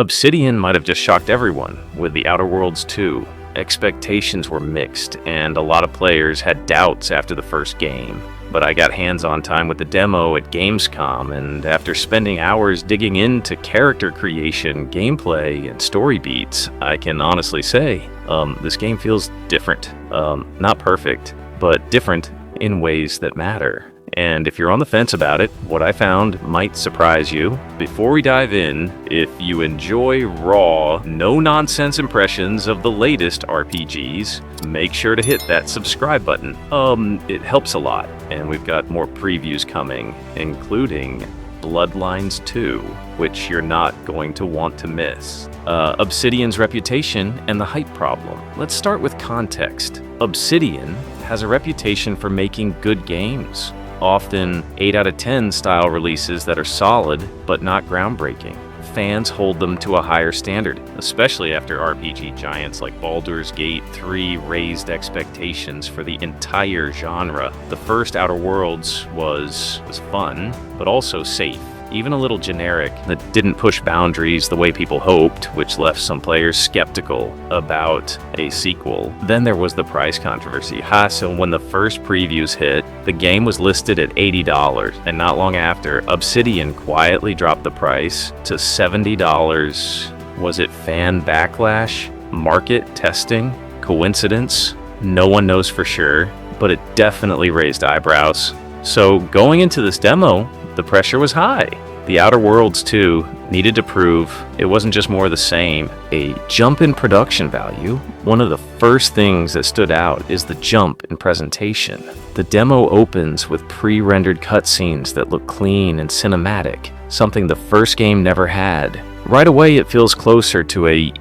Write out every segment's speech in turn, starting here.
Obsidian might have just shocked everyone with The Outer Worlds 2. Expectations were mixed, and a lot of players had doubts after the first game. But I got hands-on time with the demo at Gamescom, and after spending hours digging into character creation, gameplay, and story beats, I can honestly say, this game feels different. Not perfect, but different in ways that matter. And if you're on the fence about it, what I found might surprise you. Before we dive in, if you enjoy raw, no-nonsense impressions of the latest RPGs, make sure to hit that subscribe button. It helps a lot, and we've got more previews coming, including Bloodlines 2, which you're not going to want to miss. Obsidian's reputation and the hype problem. Let's start with context. Obsidian has a reputation for making good games. Often 8 out of 10 style releases that are solid, but not groundbreaking. Fans hold them to a higher standard, especially after RPG giants like Baldur's Gate 3 raised expectations for the entire genre. The first Outer Worlds was fun, but also safe. Even a little generic, that didn't push boundaries the way people hoped, which left some players skeptical about a sequel. Then there was the price controversy. So when the first previews hit, the game was listed at $80, and not long after, Obsidian quietly dropped the price to $70. Was it fan backlash? Market testing? Coincidence? No one knows for sure, but it definitely raised eyebrows. So going into this demo, the pressure was high. The Outer Worlds 2 needed to prove it wasn't just more of the same. A jump in production value. One of the first things that stood out is the jump in presentation. The demo opens with pre-rendered cutscenes that look clean and cinematic, something the first game never had. Right away, it feels closer to a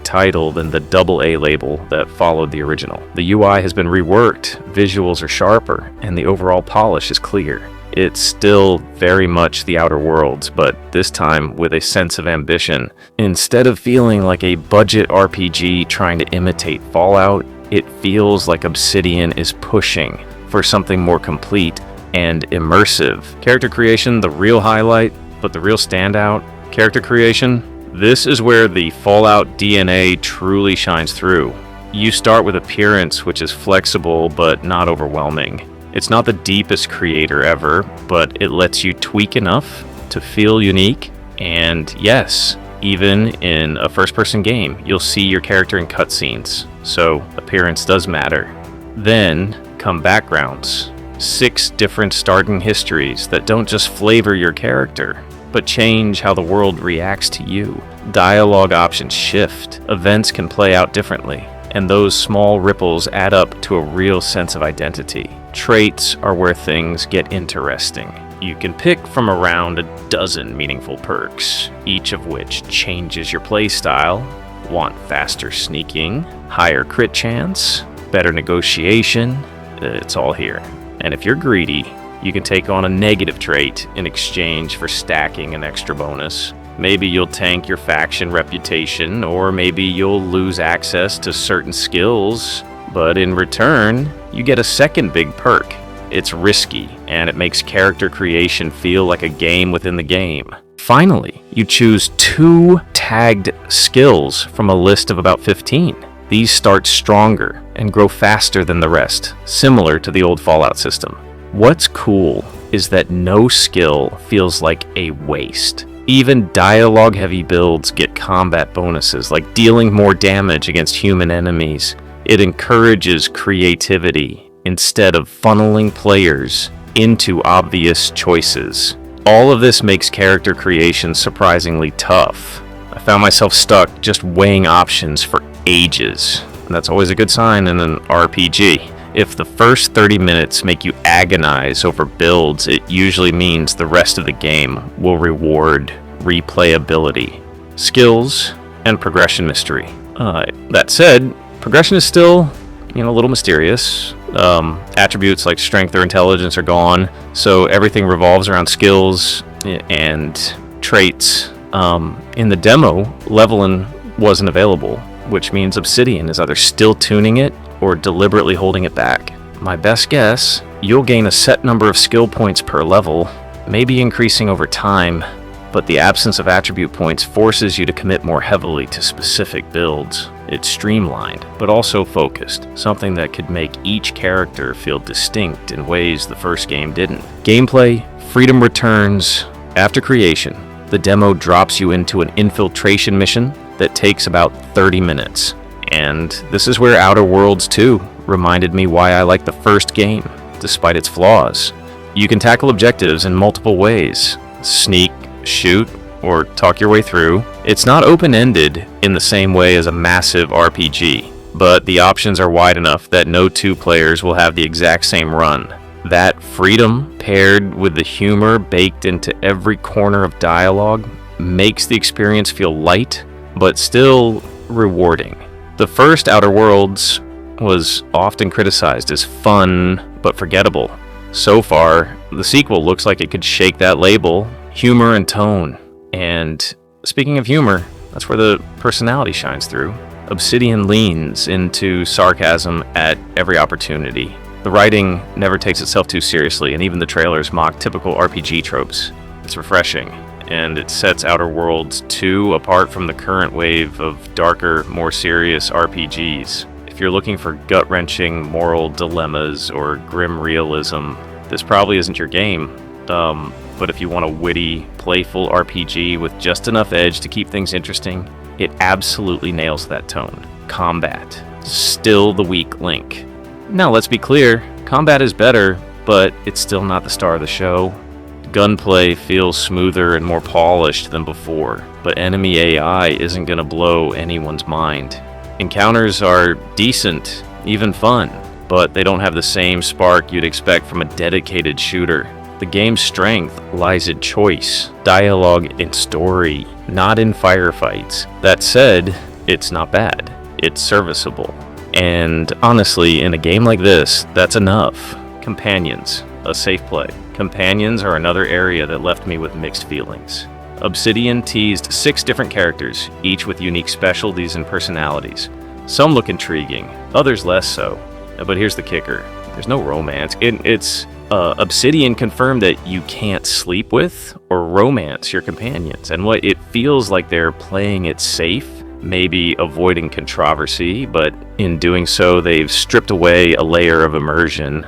title than the AA label that followed the original. The UI has been reworked, visuals are sharper, and the overall polish is clear. It's still very much the Outer Worlds, but this time with a sense of ambition. Instead of feeling like a budget RPG trying to imitate Fallout, it feels like Obsidian is pushing for something more complete and immersive. Character creation, the real highlight, but the real standout. Character creation, this is where the Fallout DNA truly shines through. You start with appearance, which is flexible but not overwhelming. It's not the deepest creator ever, but it lets you tweak enough to feel unique. And yes, even in a first-person game, you'll see your character in cutscenes, so appearance does matter. Then come backgrounds. 6 different starting histories that don't just flavor your character, but change how the world reacts to you. Dialogue options shift. Events can play out differently, and those small ripples add up to a real sense of identity. Traits are where things get interesting. You can pick from around a dozen meaningful perks, each of which changes your playstyle. Want faster sneaking, higher crit chance, better negotiation? It's all here. And if you're greedy, you can take on a negative trait in exchange for stacking an extra bonus. Maybe you'll tank your faction reputation, or maybe you'll lose access to certain skills, but in return, you get a second big perk. It's risky, and it makes character creation feel like a game within the game. Finally, you choose 2 tagged skills from a list of about 15. These start stronger and grow faster than the rest, similar to the old Fallout system. What's cool is that no skill feels like a waste. Even dialogue-heavy builds get combat bonuses, like dealing more damage against human enemies. It encourages creativity instead of funneling players into obvious choices. All of this makes character creation surprisingly tough. I found myself stuck just weighing options for ages, and that's always a good sign in an RPG. If the first 30 minutes make you agonize over builds, it usually means the rest of the game will reward replayability, skills, and progression mystery. That said, progression is still, a little mysterious. Attributes like strength or intelligence are gone, so everything revolves around skills and traits. In the demo, leveling wasn't available, which means Obsidian is either still tuning it or deliberately holding it back. My best guess, you'll gain a set number of skill points per level, maybe increasing over time. but the absence of attribute points forces you to commit more heavily to specific builds. It's streamlined, but also focused, something that could make each character feel distinct in ways the first game didn't. Gameplay, freedom returns. After creation, the demo drops you into an infiltration mission that takes about 30 minutes. And this is where Outer Worlds 2 reminded me why I like the first game, despite its flaws. You can tackle objectives in multiple ways: sneak, shoot, or talk your way through. It's not open-ended in the same way as a massive RPG, but the options are wide enough that no two players will have the exact same run. That freedom, paired with the humor baked into every corner of dialogue, makes the experience feel light, but still rewarding. The first Outer Worlds was often criticized as fun, but forgettable. So far, the sequel looks like it could shake that label. Humor and tone. And speaking of humor, that's where the personality shines through. Obsidian leans into sarcasm at every opportunity. The writing never takes itself too seriously, and even the trailers mock typical RPG tropes. It's refreshing, and it sets Outer Worlds 2 apart from the current wave of darker, more serious RPGs. If you're looking for gut-wrenching moral dilemmas or grim realism, this probably isn't your game. But if you want a witty, playful RPG with just enough edge to keep things interesting, it absolutely nails that tone. Combat. Still the weak link. Now, let's be clear, combat is better, but it's still not the star of the show. Gunplay feels smoother and more polished than before, but enemy AI isn't gonna blow anyone's mind. Encounters are decent, even fun, but they don't have the same spark you'd expect from a dedicated shooter. The game's strength lies in choice, dialogue, and story, not in firefights. That said, it's not bad. It's serviceable. And honestly, in a game like this, that's enough. Companions, a safe play. Companions are another area that left me with mixed feelings. Obsidian teased 6 different characters, each with unique specialties and personalities. Some look intriguing, others less so. But here's the kicker. There's no romance. Obsidian confirmed that you can't sleep with or romance your companions, and what it feels like they're playing it safe, maybe avoiding controversy, but in doing so, they've stripped away a layer of immersion.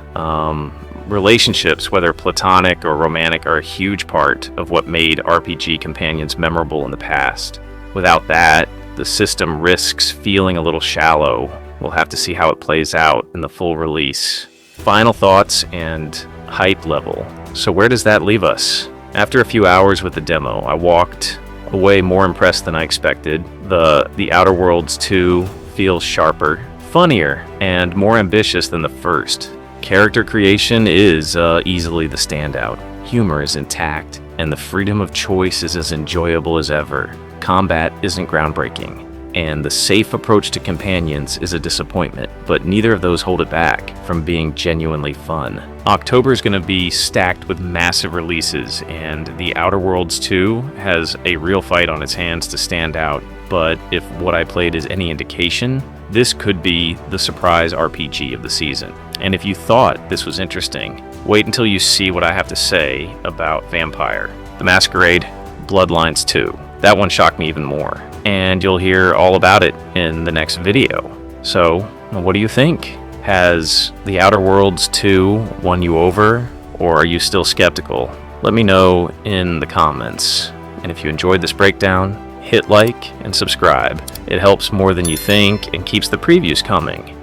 Relationships, whether platonic or romantic, are a huge part of what made RPG companions memorable in the past. Without that, the system risks feeling a little shallow. We'll have to see how it plays out in the full release. Final thoughts and hype level. So where does that leave us? After a few hours with the demo, I walked away more impressed than I expected. The Outer Worlds 2 feels sharper, funnier, and more ambitious than the first. Character creation is easily the standout. Humor is intact, and the freedom of choice is as enjoyable as ever. Combat isn't groundbreaking, and the safe approach to companions is a disappointment, but neither of those hold it back from being genuinely fun. October is going to be stacked with massive releases, and the Outer Worlds 2 has a real fight on its hands to stand out, but if what I played is any indication, this could be the surprise RPG of the season. And if you thought this was interesting, wait until you see what I have to say about Vampire: The Masquerade Bloodlines 2. That one shocked me even more, and you'll hear all about it in the next video. So, what do you think? Has the Outer Worlds 2 won you over, or are you still skeptical? Let me know in the comments. And if you enjoyed this breakdown, hit like and subscribe. It helps more than you think and keeps the previews coming.